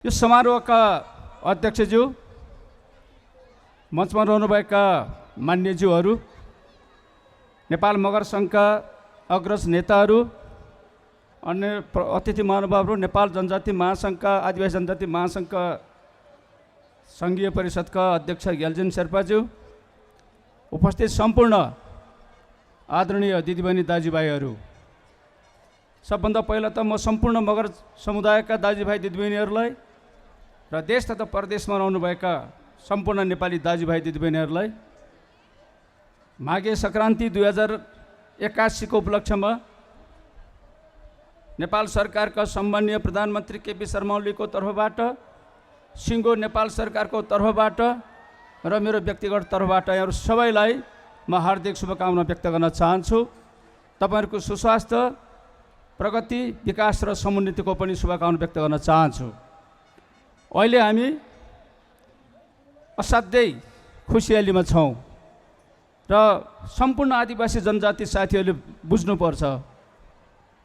यो समारोहका अध्यक्षज्यू, मञ्चमा रहनुभएका मान्यज्यूहरू, नेपाल मगर सङ्घका अग्रज नेताहरू, अन्य अतिथि महानुभावहरू, नेपाल जनजाति महासङ्घका आदिवासी जनजाति महासङ्घका सङ्घीय परिषदका अध्यक्ष ग्याल्जेन शेर्पाज्यू, उपस्थित सम्पूर्ण आदरणीय दिदीबहिनी दाजुभाइहरू, सबभन्दा पहिला त म सम्पूर्ण मगर समुदायका दाजुभाइ दिदीबहिनीहरूलाई र देश तथा परदेशमा रहनुभएका सम्पूर्ण नेपाली दाजुभाइ दिदीबहिनीहरूलाई माघे सङ्क्रान्ति 2081 को उपलक्ष्यमा नेपाल सरकारका सम्माननीय प्रधानमन्त्री केपी शर्मा ओलीको तर्फबाट, सिङ्गो नेपाल सरकारको तर्फबाट र मेरो व्यक्तिगत तर्फबाट यहाँहरू सबैलाई म हार्दिक शुभकामना व्यक्त गर्न चाहन्छु। तपाईँहरूको सुस्वास्थ्य, प्रगति, विकास र समुन्नतिको पनि शुभकामना व्यक्त गर्न चाहन्छु। अहिले हामी असाध्यै खुसियालीमा छौँ र सम्पूर्ण आदिवासी जनजाति साथीहरूले बुझ्नुपर्छ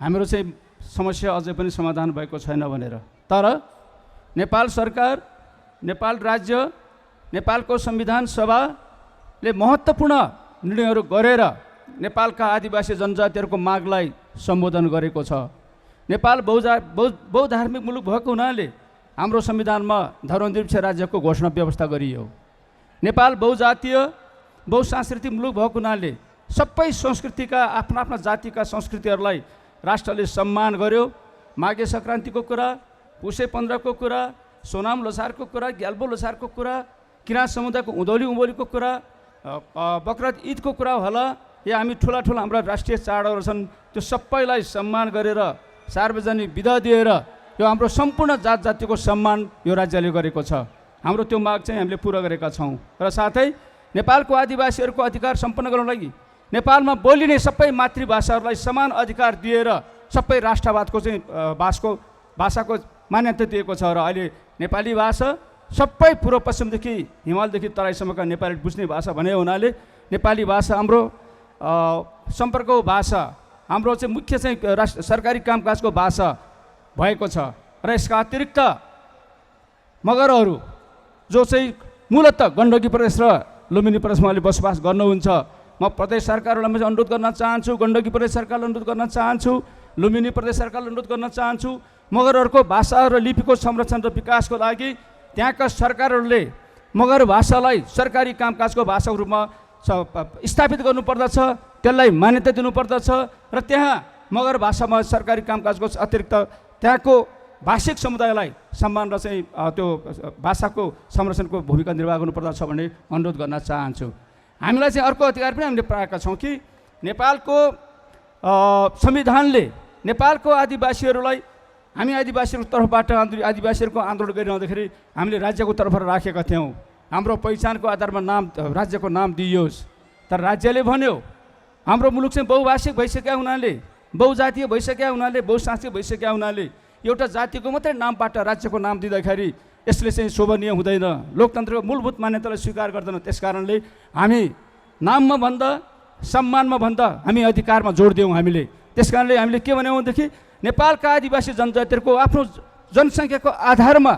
हाम्रो चाहिँ समस्या अझै पनि समाधान भएको छैन भनेर। तर नेपाल सरकार, नेपाल राज्य, नेपालको संविधान सभाले महत्त्वपूर्ण निर्णयहरू गरेर नेपालका आदिवासी जनजातिहरूको मागलाई सम्बोधन गरेको छ। नेपाल बहुधार्मिक मुलुक भएको हुनाले हाम्रो संविधानमा धर्मनिरपेक्ष राज्यको घोषणा व्यवस्था गरियो। नेपाल बहुजातीय बहुसांस्कृतिक मुलुक भएको हुनाले सबै संस्कृतिका आफ्ना आफ्ना जातिका संस्कृतिहरूलाई राष्ट्रले सम्मान गर्यो। माघे सङ्क्रान्तिको कुरा, पुसे 15 को कुरा, सोनाम लोसारको कुरा, ग्याल्बो लोसारको कुरा, किराँत समुदायको उँधौली उभौलीको कुरा, बकरत ईदको कुरा होला, या हामी ठुला हाम्रा राष्ट्रिय चाडहरू छन्, त्यो सबैलाई सम्मान गरेर सार्वजनिक बिदा दिएर यो हाम्रो सम्पूर्ण जात जातिको सम्मान यो राज्यले गरेको छ। हाम्रो त्यो माग चाहिँ हामीले पुरा गरेका छौँ र साथै नेपालको आदिवासीहरूको अधिकार सम्पन्न गर्नको लागि नेपालमा बोलिने सबै मातृभाषाहरूलाई समान अधिकार दिएर सबै राष्ट्रवादको चाहिँ भाषाको मान्यता दिएको छ र अहिले नेपाली भाषा सबै पूर्व पश्चिमदेखि हिमालदेखि तराईसम्मका नेपाली बुझ्ने भाषा भने हुनाले नेपाली भाषा हाम्रो सम्पर्कको भाषा, हाम्रो चाहिँ मुख्य चाहिँ सरकारी कामकाजको भाषा भएको छ। र यसका अतिरिक्त मगरहरू जो चाहिँ मूलतः गण्डकी प्रदेश र लुम्बिनी प्रदेशमा अहिले बसोबास गर्नुहुन्छ, म प्रदेश सरकारहरूलाई अनुरोध गर्न चाहन्छु, गण्डकी प्रदेश सरकारलाई अनुरोध गर्न चाहन्छु, लुम्बिनी प्रदेश सरकारलाई अनुरोध गर्न चाहन्छु, मगरहरूको भाषा र लिपिको संरक्षण र विकासको लागि त्यहाँका सरकारहरूले मगर भाषालाई सरकारी कामकाजको भाषाको रूपमा स्थापित गर्नुपर्दछ, त्यसलाई मान्यता दिनुपर्दछ र त्यहाँ मगर भाषामा सरकारी कामकाजको अतिरिक्त त्यहाँको भाषिक समुदायलाई सम्मान र चाहिँ त्यो भाषाको संरक्षणको भूमिका निर्वाह गर्नुपर्दछ भन्ने अनुरोध गर्न चाहन्छु। हामीलाई चाहिँ अर्को अधिकार पनि हामीले पाएका छौँ कि नेपालको संविधानले नेपालको आदिवासीहरूलाई, हामी आदिवासीहरूको तर्फबाट आदिवासीहरूको आन्दोलन गरिरहँदाखेरि हामीले राज्यको तर्फबाट राखेका थियौँ, हाम्रो पहिचानको आधारमा नाम राज्यको नाम दिइयोस्। तर राज्यले भन्यो हाम्रो मुलुक चाहिँ बहुभाषिक भइसकेका हुनाले, बहुजातीय भइसकेका हुनाले, बहुसांस्कृतिक भइसकेका हुनाले एउटा जातिको मात्रै नामबाट राज्यको नाम दिँदाखेरि यसले चाहिँ शोभनीय हुँदैन, लोकतन्त्रको मूलभूत मान्यतालाई स्वीकार गर्दैन। त्यस कारणले हामी नाममा भन्दा सम्मानमा भन्दा हामी अधिकारमा जोड दियौँ। हामीले त्यस कारणले हामीले के भन्यौँ भनेदेखि नेपालका आदिवासी जनजातिहरूको आफ्नो जनसङ्ख्याको आधारमा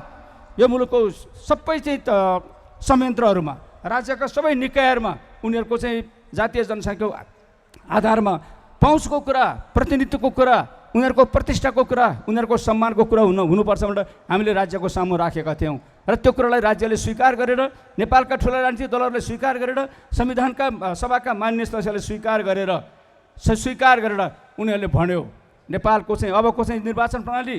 यो मुलुकको सबै चाहिँ संयन्त्रहरूमा, राज्यका सबै निकायहरूमा उनीहरूको चाहिँ जातीय जनसङ्ख्याको आधारमा पहुँचको कुरा, प्रतिनिधित्वको कुरा, उनीहरूको प्रतिष्ठाको कुरा, उनीहरूको सम्मानको कुरा हुनुपर्छ भनेर हामीले राज्यको सामु राखेका थियौँ। र त्यो कुरालाई राज्यले स्वीकार गरेर, नेपालका ठुला राजनीतिक दलहरूले स्वीकार गरेर, संविधानका सभाका मान्य सदस्यले स्वीकार गरेर उनीहरूले भन्यो नेपालको चाहिँ अबको चाहिँ निर्वाचन प्रणाली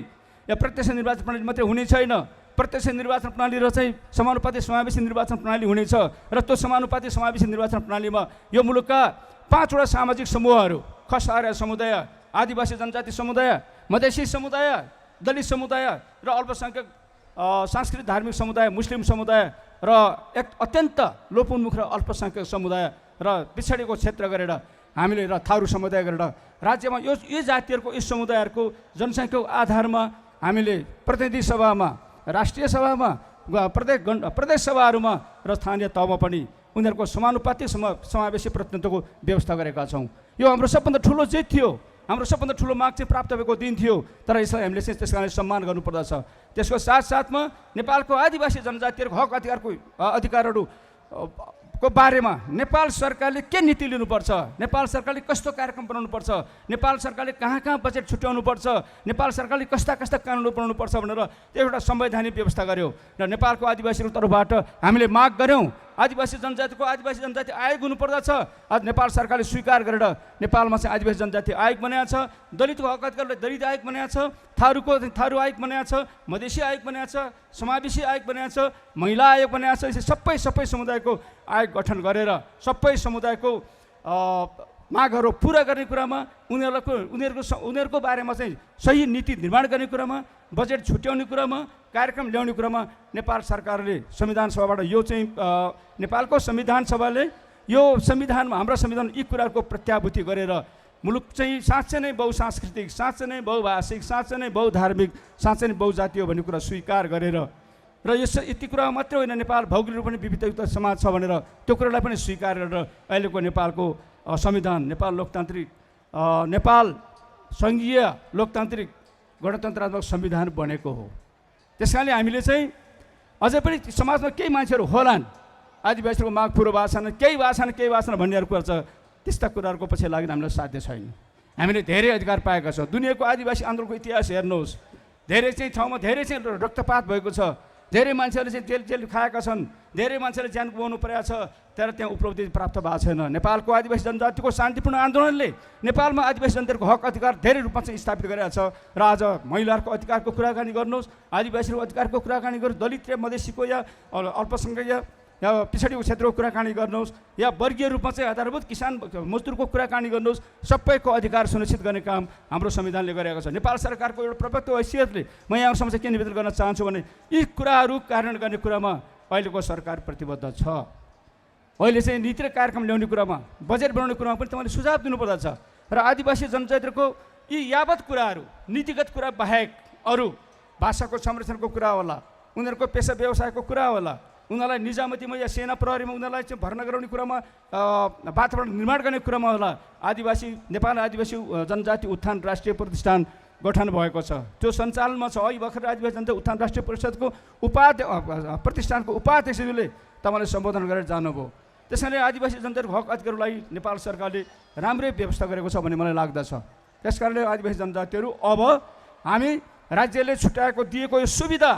या प्रत्यक्ष निर्वाचन प्रणाली मात्रै हुने छैन, प्रत्यक्ष निर्वाचन प्रणाली र चाहिँ समानुपातिक समावेशी निर्वाचन प्रणाली हुनेछ। र त्यो समानुपातिक समावेशी निर्वाचन प्रणालीमा यो मुलुकका 5 वटा सामाजिक समूहहरू, खस आर्य समुदाय, आदिवासी जनजाति समुदाय, मधेसी समुदाय, दलित समुदाय र अल्पसङ्ख्यक सांस्कृतिक धार्मिक समुदाय, मुस्लिम समुदाय र एक अत्यन्त लोपोन्मुख र अल्पसङ्ख्यक समुदाय र पिछडिएको क्षेत्र गरेर हामीले र थारू समुदाय गरेर राज्यमा यो जातिहरूको, यी समुदायहरूको जनसङ्ख्याको आधारमा हामीले प्रतिनिधि सभामा, राष्ट्रिय सभामा, प्रदेश सभाहरूमा र स्थानीय तहमा पनि उनीहरूको समानुपातिक समावेशी प्रतिनिधित्वको व्यवस्था गरेका छौँ। यो हाम्रो सबभन्दा ठुलो जित थियो। हाम्रो सबभन्दा ठुलो माग चाहिँ प्राप्त भएको दिन थियो, तर यसलाई हामीले चाहिँ त्यस कारणले सम्मान गर्नुपर्दछ। त्यसको साथसाथमा नेपालको आदिवासी जनजातिहरूको हक अधिकारहरू को बारेमा नेपाल सरकारले के नीति लिनुपर्छ, नेपाल सरकारले कस्तो कार्यक्रम बनाउनुपर्छ, नेपाल सरकारले कहाँ कहाँ बजेट छुट्याउनुपर्छ, नेपाल सरकारले कस्ता कस्ता कानुन बनाउनुपर्छ भनेर एउटा संवैधानिक व्यवस्था गर्यो र नेपालको आदिवासीहरूको तर्फबाट हामीले माग गऱ्यौँ। आदिवासी जनजाति आयोग हुनुपर्दछ। आज नेपाल सरकारले स्वीकार गरेर नेपालमा चाहिँ आदिवासी जनजाति आयोग बनाएको छ, दलितको हक अधिकारलाई दलित आयोग बनाएको छ, थारू आयोग बनाएको छ, मधेसी आयोग बनाएको छ, समावेशी आयोग बनाएको छ, महिला आयोग बनाएको छ। सबै समुदायको आयोग गठन गरेर सबै समुदायको मागहरू पुरा गर्ने कुरामा उनीहरूको बारेमा चाहिँ सही नीति निर्माण गर्ने कुरामा, बजेट छुट्याउने कुरामा, कार्यक्रम ल्याउने कुरामा नेपाल सरकारले संविधान सभाबाट यो चाहिँ नेपालको संविधान सभाले यो संविधानमा हाम्रो संविधान यी कुराहरूको प्रत्याभूति गरेर मुलुक चाहिँ साँच्चै नै बहुसांस्कृतिक, साँच्चै नै बहुभाषिक, साँच्चै नै बहुधार्मिक, साँच्चै नै बहुजातीय भन्ने कुरा स्वीकार गरेर र यति कुरा मात्रै होइन, नेपाल भौगोलिक रूपमा विविधता समाज छ भनेर त्यो कुरालाई पनि स्वीकार गरेर अहिलेको नेपालको संविधान नेपाल सङ्घीय लोकतान्त्रिक गणतन्त्रात्मक संविधान बनेको हो। त्यस कारणले हामीले चाहिँ अझै पनि समाजमा केही मान्छेहरू होलान् आदिवासीहरूको माग पुरो भएको छैन, केही भएको छैन भन्नेहरू कुरा छ। त्यस्ता कुराहरूको पछि लागि हामीलाई साध्य छैन। हामीले धेरै अधिकार पाएका छौँ। दुनियाँको आदिवासी आन्दोलनको इतिहास हेर्नुहोस्, धेरै चाहिँ ठाउँमा धेरै चाहिँ रक्तपात भएको छ, धेरै मान्छेहरूले चाहिँ जेल खाएका छन्, धेरै मान्छेले ज्यान गुमाउनु परेको छ, तर त्यहाँ उपलब्धि प्राप्त भएको छैन। नेपालको आदिवासी जनजातिको शान्तिपूर्ण आन्दोलनले नेपालमा आदिवासी जनताहरूको हक अधिकार धेरै रूपमा चाहिँ स्थापित गरेको छ। र आज महिलाहरूको अधिकारको कुराकानी गर्नुहोस्, आदिवासीहरूको अधिकारको कुराकानी गर्नुहोस्, दलित या मधेसीको या अल्पसङ्ख्यक या पिछडिएको क्षेत्रको कुराकानी गर्नुहोस्, या वर्गीय रूपमा चाहिँ आधारभूत किसान मजदुरको कुराकानी गर्नुहोस्, सबैको अधिकार सुनिश्चित गर्ने काम हाम्रो संविधानले गरेको छ। नेपाल सरकारको एउटा प्रवक्ता हैसियतले म यहाँहरूसम्म चाहिँ के निवेदन गर्न चाहन्छु भने यी कुराहरू कार्यान्वयन गर्ने कुरामा अहिलेको सरकार प्रतिबद्ध छ। अहिले चाहिँ नीति र कार्यक्रम ल्याउने कुरामा, बजेट बनाउने कुरामा पनि तपाईँले सुझाव दिनुपर्दछ। र आदिवासी जनजातिको यी यावत कुराहरू, नीतिगत कुरा बाहेक अरू भाषाको संरक्षणको कुरा होला, उनीहरूको पेसा व्यवसायको कुरा होला, उनीहरूलाई निजामतीमा या सेना प्रहरीमा उनीहरूलाई चाहिँ भर्ना गराउने कुरामा, वातावरण निर्माण गर्ने कुरामा होला, नेपाल आदिवासी जनजाति उत्थान राष्ट्रिय प्रतिष्ठान गठन भएको छ, त्यो सञ्चालनमा छ। अहिले भर्खर आदिवासी जनता उत्थान राष्ट्रिय परिषदको प्रतिष्ठानको उपाध्यक्षले तपाईँले सम्बोधन गरेर जानुभयो। त्यसैले आदिवासी जनताको हक अधिकारलाई नेपाल सरकारले राम्रै व्यवस्था गरेको छ भन्ने मलाई लाग्दछ। त्यस कारणले आदिवासी जनजातिहरू अब हामी राज्यले छुट्याएको दिएको यो सुविधा,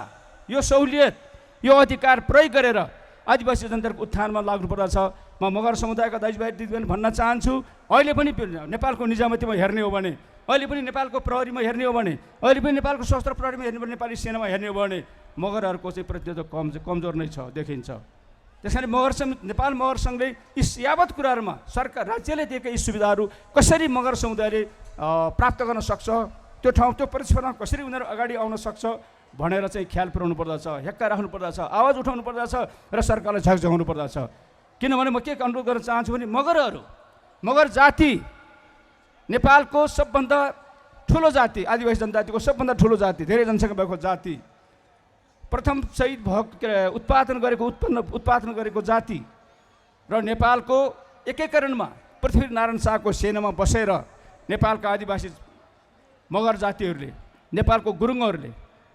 यो सहुलियत, यो अधिकार प्रयोग गरेर आदिवासी जनताको उत्थानमा लाग्नुपर्दछ। म मगर समुदायका दाजुभाइ दिदीबहिनी भन्न चाहन्छु, अहिले पनि नेपालको निजामतीमा हेर्ने हो भने, अहिले पनि नेपालको प्रहरीमा हेर्ने हो भने, अहिले पनि नेपालको सशस्त्र प्रहरीमा हेर्ने हो भने, नेपाली सेनामा हेर्ने हो भने मगरहरूको चाहिँ प्रतिनिधित्व कमजोर नै छ देखिन्छ। त्यस कारण नेपाल मगर सङ्घले यी यावत कुराहरूमा सरकार राज्यले दिएका यी सुविधाहरू कसरी मगर समुदायले प्राप्त गर्न सक्छ, त्यो ठाउँ त्यो प्रतिस्पर्धामा कसरी उनीहरू अगाडि आउन सक्छ भनेर चाहिँ ख्याल पुर्याउनु पर्दछ, हेक्का राख्नु पर्दछ, आवाज उठाउनु पर्दछ र सरकारलाई झकझगाउनु पर्दछ। किनभने म के अनुरोध गर्न चाहन्छु भने मगर जाति नेपालको सबभन्दा ठुलो जाति, आदिवासी जनजातिको सबभन्दा ठुलो जाति, धेरै जनसङ्ख्या भएको जाति, प्रथम शहीद उत्पादन गरेको जाति र नेपालको एकीकरणमा पृथ्वीनारायण शाहको सेनामा बसेर नेपालका आदिवासी मगर जातिहरूले, नेपालको गुरुङहरूले,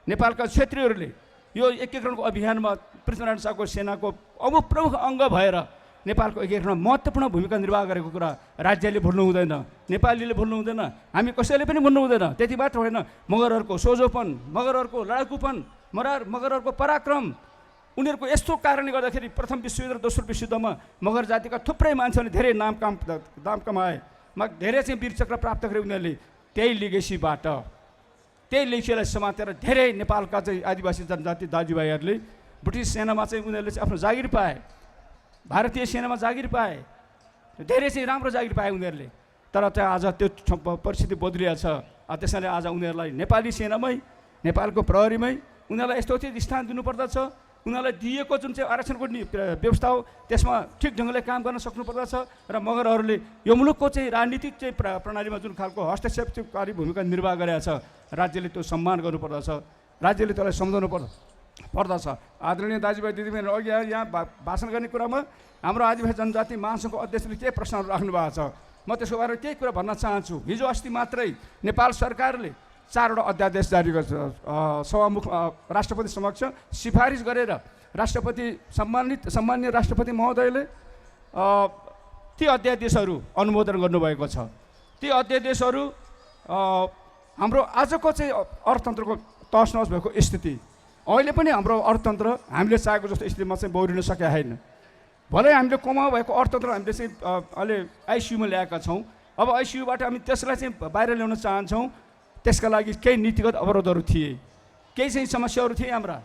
नेपालका क्षेत्रीहरूले यो एकीकरणको अभियानमा पृथ्वीनारायण शाहको सेनाको प्रमुख अङ्ग भएर नेपालको एकीकरणमा महत्त्वपूर्ण भूमिका निर्वाह गरेको कुरा राज्यले भुल्नु हुँदैन, नेपालीले भुल्नु हुँदैन, हामी कसैले पनि भुल्नु हुँदैन। त्यति मात्र होइन, मगरहरूको सोझोपन, मगरहरूको लडाकुपन, मगरहरूको पराक्रम, उनीहरूको यस्तो कारणले गर्दाखेरि प्रथम विश्वयुद्ध र दोस्रो विश्वयुद्धमा मगर जातिका थुप्रै मान्छेहरूले धेरै नाम कमाए, धेरै चाहिँ वीर चक्र प्राप्त गरे उनीहरूले। त्यही लिगेसीबाट, त्यही लेखिएलाई समातेर धेरै नेपालका चाहिँ आदिवासी जनजाति दाजुभाइहरूले ब्रिटिस सेनामा चाहिँ उनीहरूले चाहिँ आफ्नो जागिर पाए, भारतीय सेनामा जागिर पाए, धेरै चाहिँ राम्रो जागिर पाए उनीहरूले। तर त्यहाँ आज त्यो परिस्थिति बदलिएको छ। त्यसैले आज उनीहरूलाई नेपाली सेनामै, नेपालको प्रहरीमै उनीहरूलाई यस्तो स्थान दिनुपर्दछ। उनीहरूलाई दिएको जुन चाहिँ आरक्षणको व्यवस्था हो त्यसमा ठिक ढङ्गले काम गर्न सक्नुपर्दछ र मगरहरूले यो मुलुकको चाहिँ राजनीतिक चाहिँ प्रणालीमा जुन खालको हस्तक्षेपकारी भूमिका निर्वाह गरेको छ, राज्यले त्यो सम्मान गर्नुपर्दछ, राज्यले त्यसलाई सम्झाउनु पर्दछ। आदरणीय दाजुभाइ दिदीबहिनी, अघि यहाँ भाषण गर्ने कुरामा हाम्रो आदिवासी जनजाति महासङ्घको अध्यक्षले के प्रश्नहरू राख्नु भएको छ, म त्यसको बारेमा केही कुरा भन्न चाहन्छु। हिजो अस्ति मात्रै नेपाल सरकारले 4वटा अध्यादेश जारी गर्छ, सभामुख राष्ट्रपति समक्ष सिफारिस गरेर राष्ट्रपति सम्माननीय राष्ट्रपति महोदयले ती अध्यादेशहरू अनुमोदन गर्नुभएको छ। ती अध्यादेशहरू हाम्रो आजको चाहिँ अर्थतन्त्रको तहस नहस भएको स्थिति, अहिले पनि हाम्रो अर्थतन्त्र हामीले चाहेको जस्तो स्थितिमा चाहिँ बौरिन सकेका छैन। भलै हामीले कमाउ भएको अर्थतन्त्र हामीले चाहिँ अहिले आइसियुमा ल्याएका छौँ। अब आइसियुबाट हामी त्यसलाई चाहिँ बाहिर ल्याउन चाहन्छौँ। त्यसका लागि केही नीतिगत अवरोधहरू थिए, केही चाहिँ समस्याहरू थिए। हाम्रा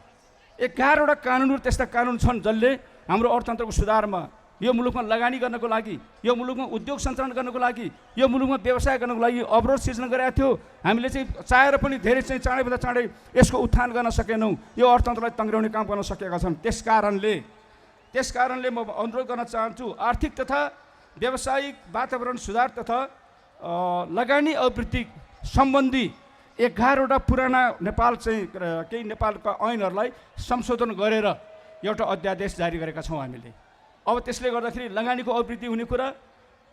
11वटा कानुनहरू त्यस्ता कानुन छन् जसले हाम्रो अर्थतन्त्रको सुधारमा, यो मुलुकमा लगानी गर्नको लागि, यो मुलुकमा उद्योग सञ्चालन गर्नको लागि, यो मुलुकमा व्यवसाय गर्नको लागि अवरोध सिर्जना गरेका थियो। हामीले चाहिँ चाहेर पनि धेरै चाहिँ चाँडैभन्दा चाँडै यसको उत्थान गर्न सकेनौँ, यो अर्थतन्त्रलाई तङ्ग्राउने काम गर्न सकेका छन्। त्यसकारणले म अनुरोध गर्न चाहन्छु, आर्थिक तथा व्यावसायिक वातावरण सुधार तथा लगानी अभिवृद्धि सम्बन्धी 11वटा पुराना नेपाल चाहिँ केही नेपालका ऐनहरूलाई संशोधन गरेर एउटा अध्यादेश जारी गरेका छौँ हामीले। अब त्यसले गर्दाखेरि लगानीको अभिवृद्धि हुने कुरा,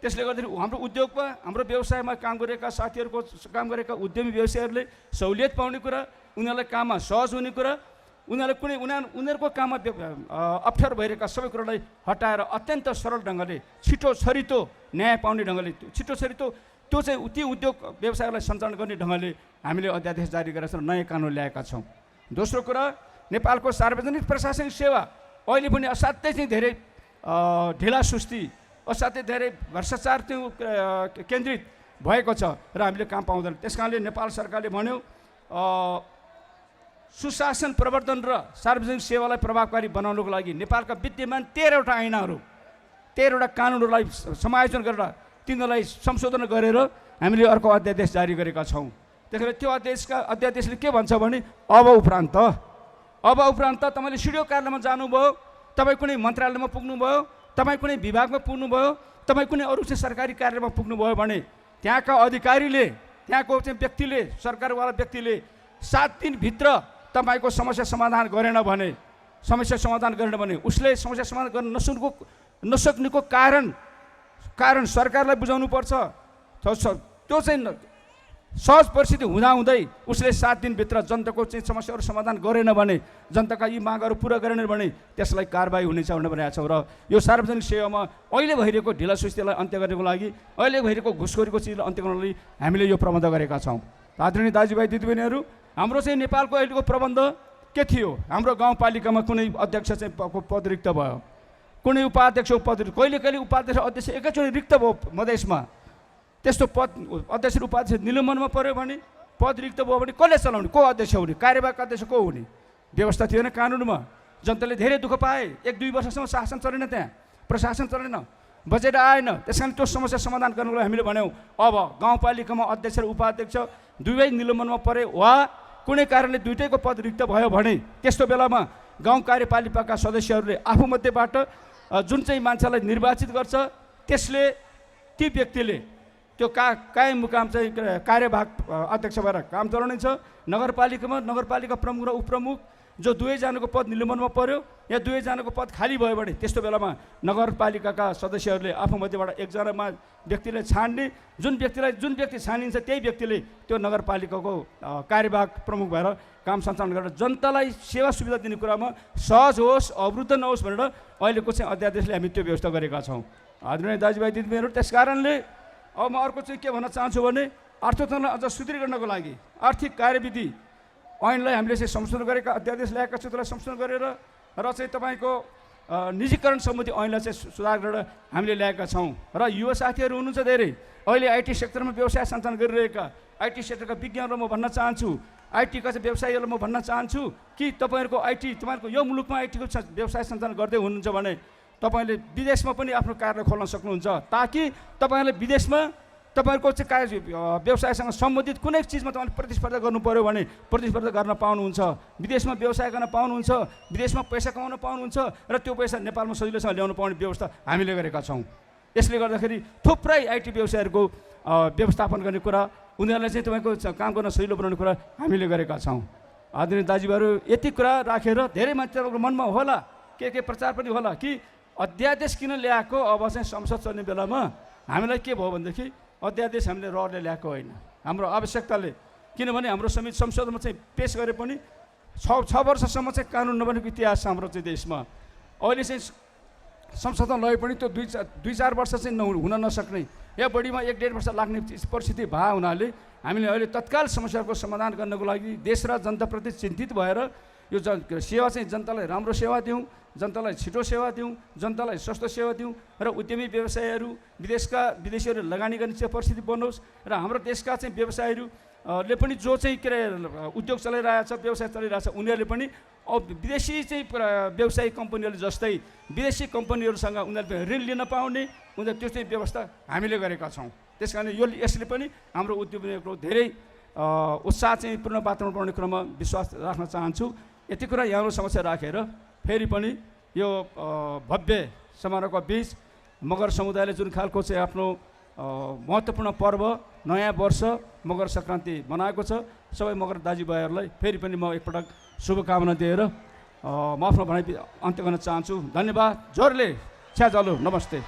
त्यसले गर्दाखेरि हाम्रो उद्योगमा, हाम्रो व्यवसायमा काम गरेका साथीहरूको, काम गरेका उद्यमी व्यवसायीहरूले सहुलियत पाउने कुरा, उनीहरूलाई काममा सहज हुने कुरा, उनीहरूको काममा अप्ठ्यारो भइरहेका सबै कुरालाई हटाएर अत्यन्त सरल ढङ्गले, छिटो छरितो न्याय पाउने ढङ्गले, छिटो छरितो त्यो चाहिँ ती उद्योग व्यवसायलाई सञ्चालन गर्ने ढङ्गले हामीले अध्यादेश जारी गरेर नयाँ कानुन ल्याएका छौँ। दोस्रो कुरा, नेपालको सार्वजनिक प्रशासनिक सेवा अहिले पनि असाध्यै चाहिँ धेरै ढिला सुस्ती, असाध्यै धेरै भ्रष्टाचार केन्द्रित भएको छ र हामीले काम पाउँदैन। त्यस कारणले नेपाल सरकारले भन्यो सुशासन प्रवर्धन र सार्वजनिक सेवालाई प्रभावकारी बनाउनको लागि नेपालका विद्यमान 13वटा ऐनहरू, 13वटा कानुनहरूलाई समायोजन गरेर तिनीहरूलाई संशोधन गरेर हामीले अर्को अध्यादेश जारी गरेका छौँ। त्यसैले त्यो अध्यादेशले के भन्छ भने अब उपरान्त तपाईँले सिडिओ कार्यालयमा जानुभयो, तपाईँ कुनै मन्त्रालयमा पुग्नुभयो, तपाईँ कुनै विभागमा पुग्नुभयो, तपाईँ कुनै अरू चाहिँ सरकारी कार्यालयमा पुग्नुभयो भने त्यहाँका अधिकारीले, त्यहाँको चाहिँ व्यक्तिले, सरकारवाला व्यक्तिले 7 दिनभित्र तपाईँको समस्या समाधान गरेन भने उसले समस्या समाधान गर्न नसक्नुको कारण सरकारलाई बुझाउनुपर्छ। त्यो चाहिँ सहज परिस्थिति हुँदाहुँदै उसले 7 दिनभित्र जनताको चाहिँ समस्याहरू समाधान गरेन भने, जनताका यी मागहरू पुरा गरेन भने त्यसलाई कारबाही हुनेछ भनेर भनेका छौँ। र यो सार्वजनिक सेवामा अहिले भइरहेको ढिला सुस्तीलाई अन्त्य गर्नको लागि, अहिले भइरहेको घुसखोरीको चिजलाई अन्त्य गर्नको लागि हामीले यो प्रबन्ध गरेका छौँ। आदरणीय दाजुभाइ दिदीबहिनीहरू, हाम्रो चाहिँ नेपालको अहिलेको प्रबन्ध के थियो? हाम्रो गाउँपालिकामा कुनै अध्यक्ष चाहिँ पद रिक्त भयो, कुनै उपाध्यक्ष पद, कहिले उपाध्यक्ष अध्यक्ष एकैचोटि रिक्त भयो मधेसमा। त्यस्तो पद अध्यक्ष उपाध्यक्ष निलम्बनमा पऱ्यो भने, पद रिक्त भयो भने कसले चलाउने? को अध्यक्ष हुने? कार्यवाहक अध्यक्ष को हुने? व्यवस्था थिएन कानुनमा। जनताले धेरै दुःख पाए। 1-2 वर्षसम्म शासन चलेन, त्यहाँ प्रशासन चलेन, बजेट आएन। त्यस कारण त्यो समस्या समाधान गर्नको लागि हामीले भन्यौँ अब गाउँपालिकामा अध्यक्ष र उपाध्यक्ष दुवै निलम्बनमा परे वा कुनै कारणले दुईटैको पद रिक्त भयो भने त्यस्तो बेलामा गाउँ कार्यपालिकाका सदस्यहरूले आफूमध्येबाट जुन चाहिँ मान्छेलाई निर्वाचित गर्छ त्यसले ती व्यक्तिले त्यो कायम मुकाम चाहिँ कार्यवाहक अध्यक्ष भएर काम चलाउनेछ। नगरपालिका प्रमुख र उपप्रमुख जो दुवैजनाको पद निलम्बनमा पर्यो या दुवैजनाको पद खाली भयो भने त्यस्तो बेलामा नगरपालिकाका सदस्यहरूले आफूमध्येबाट एकजना व्यक्तिलाई छान्ने, जुन व्यक्ति छानिन्छ त्यही व्यक्तिले त्यो नगरपालिकाको कार्यवाहक प्रमुख भएर काम सञ्चालन गरेर जनतालाई सेवा सुविधा दिने कुरामा सहज होस्, अवरुद्ध नहोस् भनेर अहिलेको चाहिँ अध्यादेशले हामी त्यो व्यवस्था गरेका छौँ। आदरणीय दाजुभाइ दिदीबहिनीहरू, त्यस कारणले अब म अर्को चाहिँ के भन्न चाहन्छु भने अर्थतन्त्रलाई अझ सुदृढ गर्नको लागि आर्थिक कार्यविधि ऐनलाई हामीले चाहिँ संशोधन गरेका अध्यादेश ल्याएका छौँ। त्यसलाई संशोधन गरेर र चाहिँ तपाईँको निजीकरण सम्बन्धी ऐनलाई चाहिँ सुधार गरेर हामीले ल्याएका छौँ। र युवा साथीहरू हुनुहुन्छ धेरै, अहिले आइटी सेक्टरमा व्यवसाय सञ्चालन गरिरहेका आइटी सेक्टरका विज्ञानलाई म भन्न चाहन्छु, आइटीका चाहिँ व्यवसायीहरूलाई म भन्न चाहन्छु कि तपाईँहरूको यो मुलुकमा आइटीको व्यवसाय सञ्चालन गर्दै हुनुहुन्छ भने तपाईँले विदेशमा पनि आफ्नो कार्यालय खोल्न सक्नुहुन्छ, ताकि तपाईँहरूले विदेशमा तपाईँहरूको चाहिँ व्यवसायसँग सम्बन्धित कुनै चिजमा तपाईँले प्रतिस्पर्धा गर्नु पऱ्यो भने प्रतिस्पर्धा गर्न पाउनुहुन्छ, विदेशमा व्यवसाय गर्न पाउनुहुन्छ, विदेशमा पैसा कमाउन पाउनुहुन्छ र त्यो पैसा नेपालमा सजिलोसँग ल्याउनु पाउने व्यवस्था हामीले गरेका छौँ। यसले गर्दाखेरि थुप्रै आइटी व्यवसायहरूको व्यवस्थापन गर्ने कुरा, उनीहरूलाई चाहिँ तपाईँको काम गर्न सजिलो बनाउने कुरा हामीले गरेका छौँ। आदरणीय दाजुभाइहरू, यति कुरा राखेर धेरै मान्छेहरूको मनमा होला के प्रचार पनि होला कि अध्यादेश किन ल्याएको, अब चाहिँ संसद चल्ने बेलामा हामीलाई के भयो भनेदेखि अध्यादेश हामीले रहरले ल्याएको होइन, हाम्रो आवश्यकताले। किनभने हाम्रो संसदमा चाहिँ पेस गरे पनि 6 वर्षसम्म चाहिँ कानुन नबनेको इतिहास छ हाम्रो चाहिँ देशमा। अहिले चाहिँ संसदमा लगे पनि त्यो 2-4 वर्ष चाहिँ हुन नसक्ने या बढीमा 1-1.5 वर्ष लाग्ने परिस्थिति भए हुनाले हामीले अहिले तत्काल समस्याको समाधान गर्नको लागि देश र जनताप्रति चिन्तित भएर यो सेवा चाहिँ जनतालाई राम्रो सेवा दिउँ, जनतालाई छिटो सेवा दिउँ, जनतालाई सस्तो सेवा दिउँ र उद्यमी व्यवसायहरू विदेशीहरू लगानी गर्ने चाहिँ परिस्थिति बनोस् र हाम्रो देशका चाहिँ व्यवसायहरूले पनि जो चाहिँ के अरे उद्योग चलाइरहेछ, व्यवसाय चलाइरहेछ, उनीहरूले पनि विदेशी चाहिँ व्यवसायिक कम्पनीहरू जस्तै विदेशी कम्पनीहरूसँग उनीहरूले ऋण लिन पाउने उनीहरू त्यो चाहिँ व्यवस्था हामीले गरेका छौँ। त्यस कारण यसले पनि हाम्रो उद्यमीहरूको धेरै उत्साह चाहिँ पूर्ण वातावरण बनाउने क्रममा विश्वास राख्न चाहन्छु। यति कुरा यहाँको समस्या राखेर फेरि पनि यो भव्य समारोहको बिच मगर समुदायले जुन खालको चाहिँ आफ्नो महत्त्वपूर्ण पर्व नयाँ वर्ष मकर सङ्क्रान्ति मनाएको छ, सबै मगर दाजुभाइहरूलाई फेरि पनि म एकपटक शुभकामना दिएर म आफ्नो भनाइ अन्त्य गर्न चाहन्छु। धन्यवाद। जोरले छ्या जलो नमस्ते।